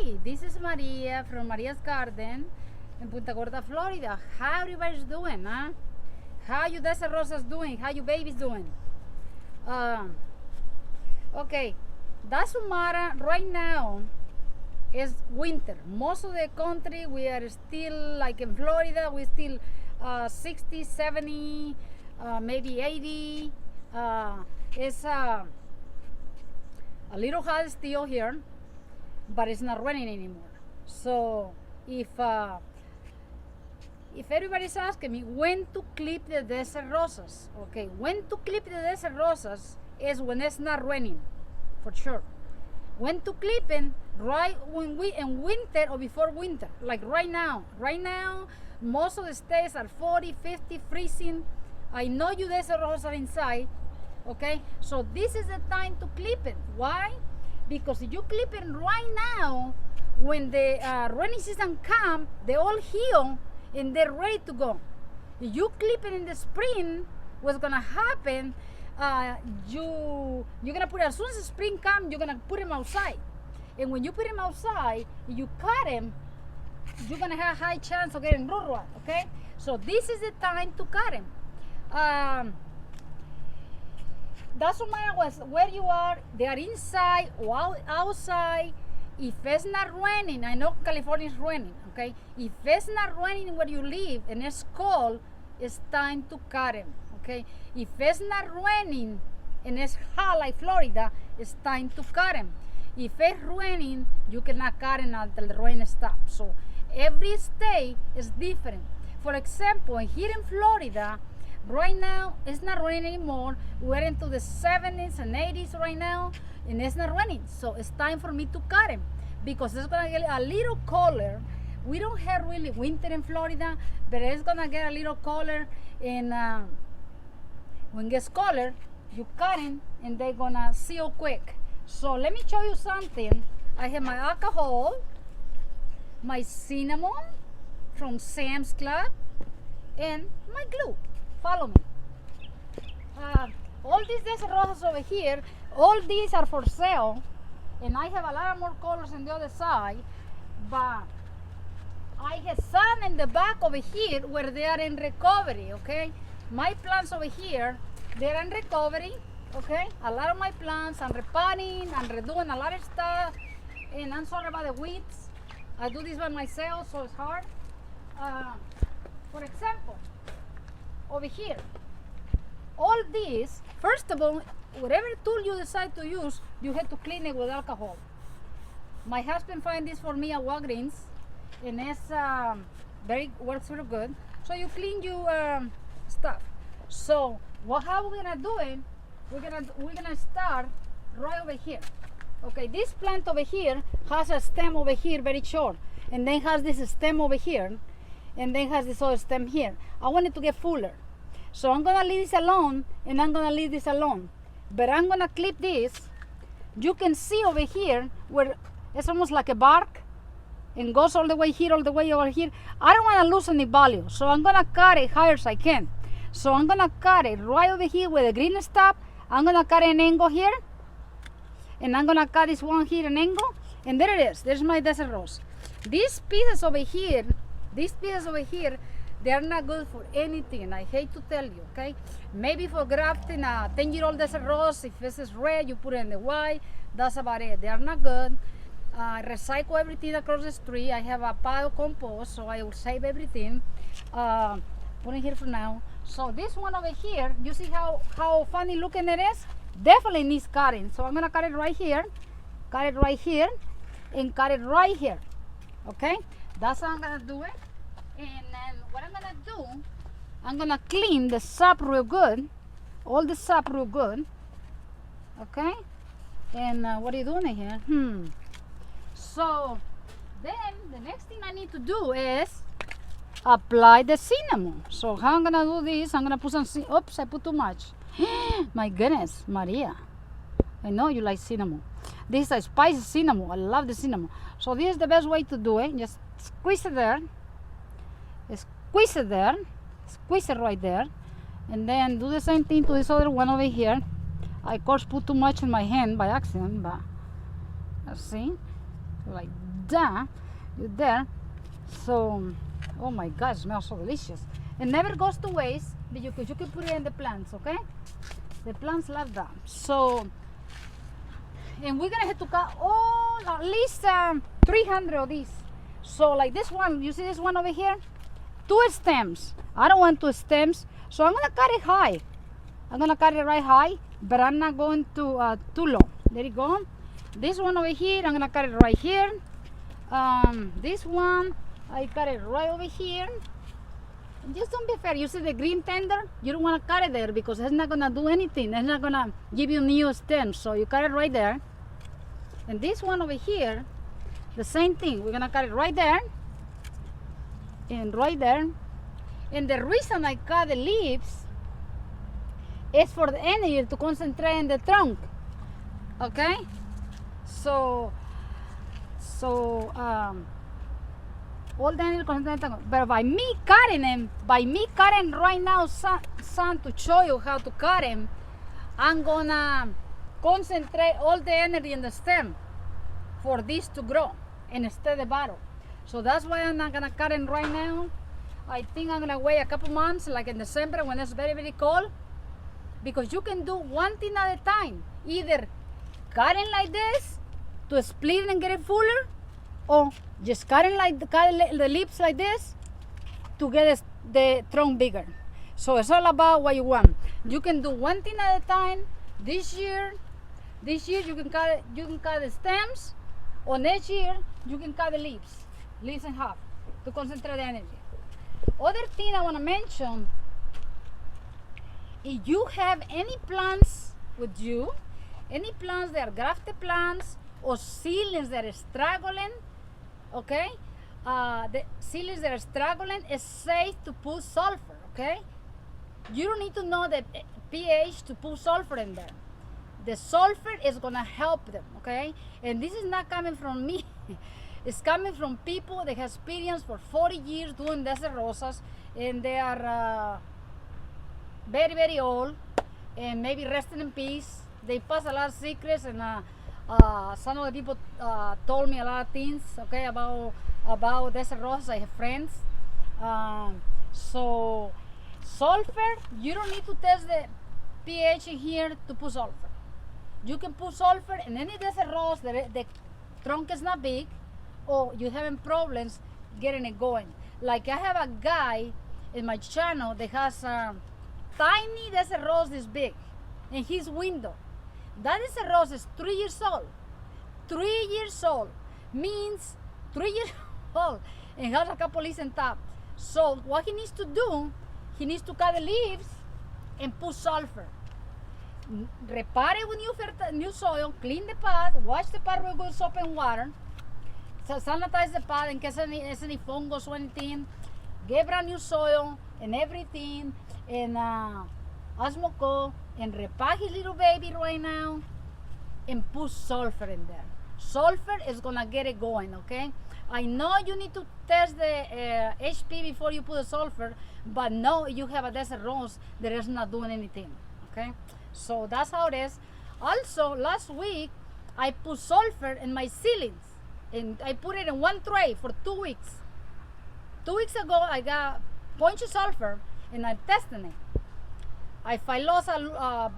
Hi, this is Maria from Maria's Garden in Punta Gorda, Florida. How everybody's doing, huh? How you desert rosas doing? How you babies doing? Okay, doesn't matter right now. It's winter. Most of the country we are still like in Florida. We still 60, 70, maybe 80. It's a little hot still here, but it's not raining anymore. So if everybody's asking me when to clip the desert rosas, okay, when to clip the desert rosas is when it's not raining, for sure. When to clip them, right when we in winter or before winter, like right now. Right now, most of the states are 40, 50, freezing. I know you desert rosas are inside, okay? So this is the time to clip it. Why? Because if you clip it right now, when the rainy season comes, they all heal and they're ready to go. If you clip it in the spring, what's gonna happen? You're gonna put it as soon as the spring comes. You're gonna put them outside, and when you put them outside, you cut them. You're gonna have a high chance of getting root rot. Okay, so this is the time to cut them. Doesn't matter where you are, they are inside or outside. If it's not raining, I know California is raining, okay? If it's not raining where you live and it's cold, it's time to cut them, okay? If it's not raining and it's hot like Florida, it's time to cut them. If it's raining, you cannot cut them until the rain stops. So every state is different. For example, here in Florida, right now, it's not raining anymore. We're into the 70s and 80s right now, and it's not raining. So it's time for me to cut them because it's gonna get a little colder. We don't have really winter in Florida, but it's gonna get a little colder. And when it gets colder, you cut them, and they're gonna seal quick. So let me show you something. I have my alcohol, my cinnamon from Sam's Club, and my glue. Follow me. All these desert roses over here, all these are for sale, and I have a lot of more colors on the other side, but I have some in the back over here where they are in recovery, okay? My plants over here, they're in recovery, okay? A lot of my plants, I'm repotting, I'm redoing a lot of stuff, and I'm sorry about the weeds. I do this by myself, so it's hard. For example, over here, all these, first of all, whatever tool you decide to use, you have to clean it with alcohol. My husband found this for me at Walgreens, and it's works very good. So you clean your stuff. So how we're gonna do it? We're gonna start right over here. Okay, this plant over here has a stem over here very short, and then has this stem over here, and then has this other stem here. I want it to get fuller. So I'm gonna leave this alone, and I'm gonna leave this alone. But I'm gonna clip this. You can see over here where it's almost like a bark and goes all the way here, all the way over here. I don't wanna lose any value, so I'm gonna cut it higher as I can. So I'm gonna cut it right over here with the green stop. I'm gonna cut an angle here, and I'm gonna cut this one here an angle, and there it is. There's my desert rose. These pieces over here, they are not good for anything. I hate to tell you, okay? Maybe for grafting a 10-year-old desert rose, if this is red, you put it in the white. That's about it. They are not good. Recycle everything across the street. I have a pile of compost, so I will save everything. Put it here for now. So this one over here, you see how funny looking it is? Definitely needs cutting. So I'm gonna cut it right here, cut it right here, and cut it right here. Okay? That's how I'm gonna do it. And then what I'm gonna do, I'm gonna clean the sap real good, all the sap real good. Okay? And what are you doing here? So then the next thing I need to do is apply the cinnamon. So how I'm gonna do this, I'm gonna put some, oops, I put too much. My goodness, Maria. I know you like cinnamon. This is a spicy cinnamon. I love the cinnamon. So this is the best way to do it. Just squeeze it there. Squeeze it there. Squeeze it right there. And then do the same thing to this other one over here. I of course put too much in my hand by accident, but let's see. like that. You're there. So, oh my gosh, it smells so delicious. It never goes to waste, but you can put it in the plants, okay? The plants love that. So, and we're gonna have to cut all at least 300 of these. So like this one, you see this one over here? 2 stems. I don't want 2 stems, so I'm gonna cut it high. I'm gonna cut it right high, but I'm not going to too low. There you go. This one over here, I'm gonna cut it right here. This one, I cut it right over here. And just don't be fair. You see the green tender? You don't want to cut it there because it's not gonna do anything. It's not gonna give you new stems. So you cut it right there. And this one over here, the same thing. We're gonna cut it right there and right there. And the reason I cut the leaves is for the energy to concentrate in the trunk. Okay? So all the energy concentrated. But by me cutting them, right now, son, to show you how to cut them, I'm gonna concentrate all the energy in the stem for this to grow and stay the bottle. So that's why I'm not gonna cut them right now. I think I'm gonna wait a couple months, like in December when it's very, very cold, because you can do one thing at a time. Either cutting like this to split it and get it fuller, or just cut the leaves like this to get the trunk bigger. So it's all about what you want. You can do one thing at a time. This year you can cut the stems, or next year you can cut the leaves in half to concentrate the energy. Other thing I want to mention, if you have any plants with you, any plants that are grafted plants or seedlings that are struggling, okay, the seedlings that are struggling, is safe to put sulfur, okay? You don't need to know the pH to put sulfur in there. The sulfur is gonna help them, okay? And this is not coming from me. It's coming from people that have experience for 40 years doing desert rosas, and they are very, very old, and maybe resting in peace. They pass a lot of secrets, and some of the people told me a lot of things, okay, about desert rosas. I have friends. So sulfur, you don't need to test the pH in here to put sulfur. You can put sulfur in any desert rose that the trunk is not big, or you're having problems getting it going. Like I have a guy in my channel that has a tiny desert rose this big in his window. That desert rose is 3 years old. 3 years old means 3 years old and has a couple leaves on top. So what he needs to do, he needs to cut the leaves and put sulfur. Repare it with new soil, clean the pot, wash the pot with good soap and water, sanitize the pot in case there's any fungus or anything, get brand new soil and everything, and Osmocote, and repack his little baby right now and put sulfur in there. Sulfur is gonna get it going, okay? I know you need to test the HP before you put the sulfur, but no, you have a desert rose that is not doing anything, okay? So that's how it is. Also, last week, I put sulfur in my ceilings, and I put it in one tray for 2 weeks. 2 weeks ago, I got a bunch of sulfur, and I tested it. If I lost a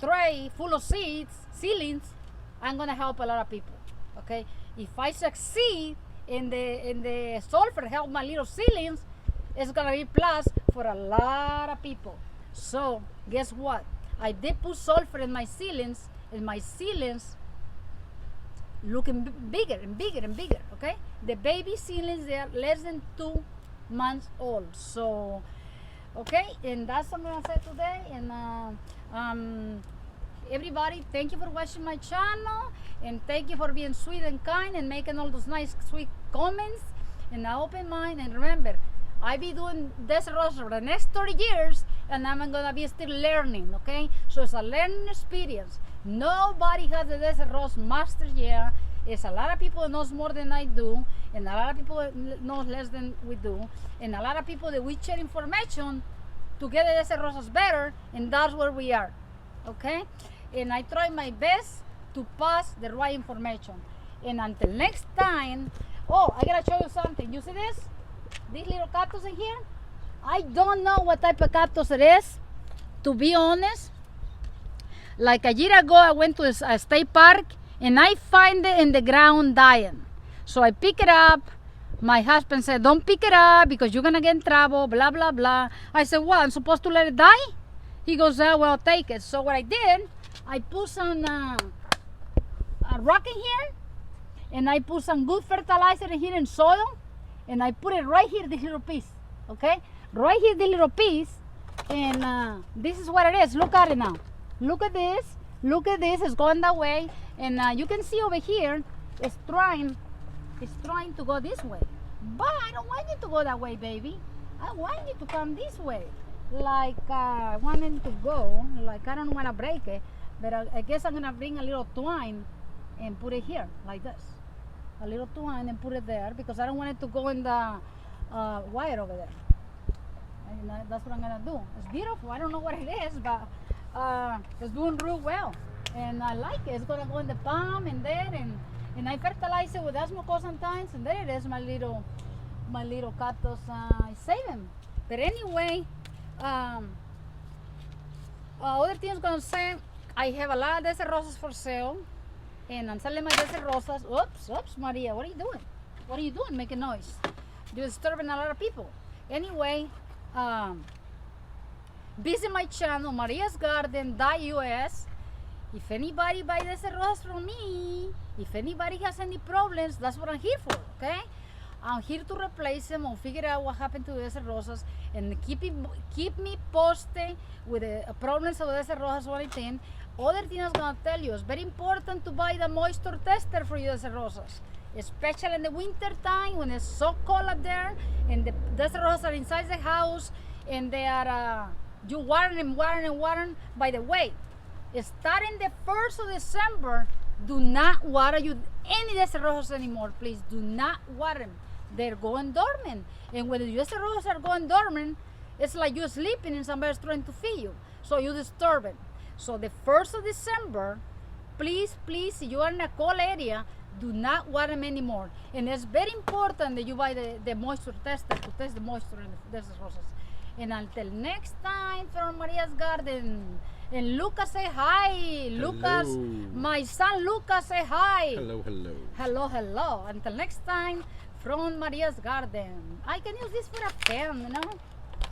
tray full of seedlings, I'm gonna help a lot of people, okay? If I succeed in the sulfur help my little seedlings, it's gonna be plus for a lot of people. So guess what? I did put sulfur in my seedlings, and my seedlings looking bigger and bigger and bigger, okay? The baby seedlings, they are less than 2 months old. So, okay, and that's what I'm gonna say today. And everybody, thank you for watching my channel, and thank you for being sweet and kind and making all those nice, sweet comments, and an open mind. And remember, I be doing desert rose for the next 30 years, and I'm gonna be still learning, okay? So it's a learning experience. Nobody has the desert rose master yet. It's a lot of people that knows more than I do, and a lot of people that knows less than we do, and a lot of people that we share information to get the desert roses better, and that's where we are, okay? And I try my best to pass the right information. And until next time, oh, I gotta show you something. You see this? These little cactus in here? I don't know what type of cactus it is, to be honest. Like a year ago, I went to a state park and I find it in the ground dying. So I pick it up. My husband said, don't pick it up because you're gonna get in trouble, blah, blah, blah. I said, what, I'm supposed to let it die? He goes, well, take it. So what I did, I put some a rock in here, and I put some good fertilizer in here in soil, and I put it right here, this little piece, okay? Right here, this little piece, and this is what it is. Look at it now. Look at this. Look at this. It's going that way, and you can see over here, it's trying to go this way. But I don't want you to go that way, baby. I want you to come this way. Like I want it to go, like I don't want to break it, but I guess I'm going to bring a little twine and put it here, like this. A little twine and put it there, because I don't want it to go in the wire over there. And that's what I'm going to do. It's beautiful. I don't know what it is, but it's doing real well. And I like it. It's going to go in the palm and there, and I fertilize it with Osmocote sometimes, and there it is, my little cactus. I save them. But anyway, other thing I was going to say, I have a lot of desert roses for sale, and I'm selling my desert roses. Oops, Maria, what are you doing? What are you doing making noise? You're disturbing a lot of people. Anyway, visit my channel, mariasgarden.us. If anybody buys desert roses from me, if anybody has any problems, that's what I'm here for, okay? I'm here to replace them or figure out what happened to the desert roses, and keep me posted with the problems of the desert roses or anything. Other thing I was going to tell you, it's very important to buy the moisture tester for your desert roses, especially in the winter time when it's so cold up there and the desert roses are inside the house and they are, you water them. By the way, starting the 1st of December, do not water any desert roses anymore. Please do not water them. They're going dormant. And when the desert roses are going dormant, it's like you're sleeping and somebody's trying to feed you. So you disturb it. So the 1st of December, please, if you are in a cold area, do not water them anymore. And it's very important that you buy the moisture tester to test the moisture in the desert roses. And until next time from Maria's Garden. And Lucas, say hi. Hello. Lucas, my son Lucas, say hi. Hello. Hello. Until next time from Maria's Garden. I can use this for a pen, you know.